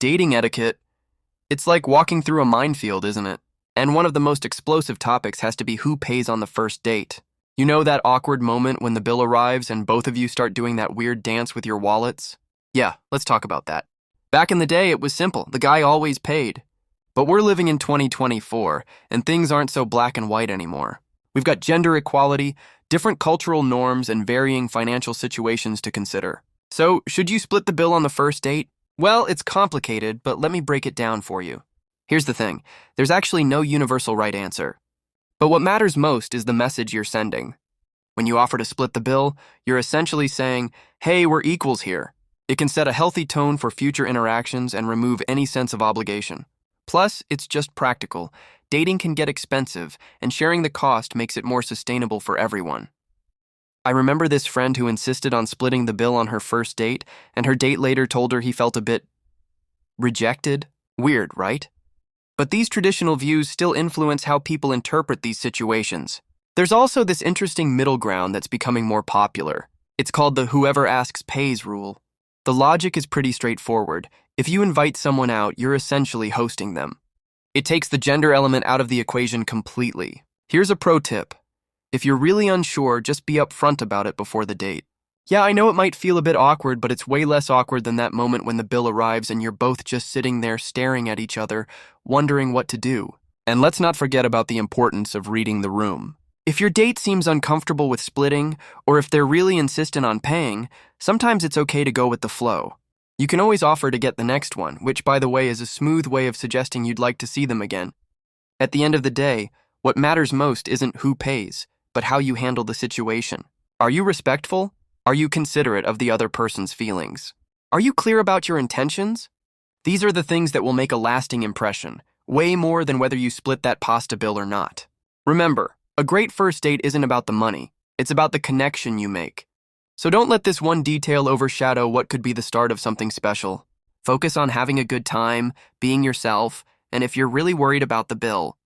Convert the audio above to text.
Dating etiquette. It's like walking through a minefield, isn't it? And one of the most explosive topics has to be who pays on the first date. You know that awkward moment when the bill arrives and both of you start doing that weird dance with your wallets? Yeah, let's talk about that. Back in the day, it was simple. The guy always paid. But we're living in 2024, and things aren't so black and white anymore. We've got gender equality, different cultural norms, and varying financial situations to consider. So, should you split the bill on the first date? Well, it's complicated, but let me break it down for you. Here's the thing. There's actually no universal right answer. But what matters most is the message you're sending. When you offer to split the bill, you're essentially saying, hey, we're equals here. It can set a healthy tone for future interactions and remove any sense of obligation. Plus, it's just practical. Dating can get expensive, and sharing the cost makes it more sustainable for everyone. I remember this friend who insisted on splitting the bill on her first date, and her date later told her he felt a bit rejected. Weird, right? But these traditional views still influence how people interpret these situations. There's also this interesting middle ground that's becoming more popular. It's called the whoever asks pays rule. The logic is pretty straightforward. If you invite someone out, you're essentially hosting them. It takes the gender element out of the equation completely. Here's a pro tip. If you're really unsure, just be upfront about it before the date. Yeah, I know it might feel a bit awkward, but it's way less awkward than that moment when the bill arrives and you're both just sitting there staring at each other, wondering what to do. And let's not forget about the importance of reading the room. If your date seems uncomfortable with splitting, or if they're really insistent on paying, sometimes it's okay to go with the flow. You can always offer to get the next one, which, by the way, is a smooth way of suggesting you'd like to see them again. At the end of the day, what matters most isn't who pays, but how you handle the situation. Are you respectful? Are you considerate of the other person's feelings? Are you clear about your intentions? These are the things that will make a lasting impression, way more than whether you split that pasta bill or not. Remember, a great first date isn't about the money, it's about the connection you make. So don't let this one detail overshadow what could be the start of something special. Focus on having a good time, being yourself, and if you're really worried about the bill,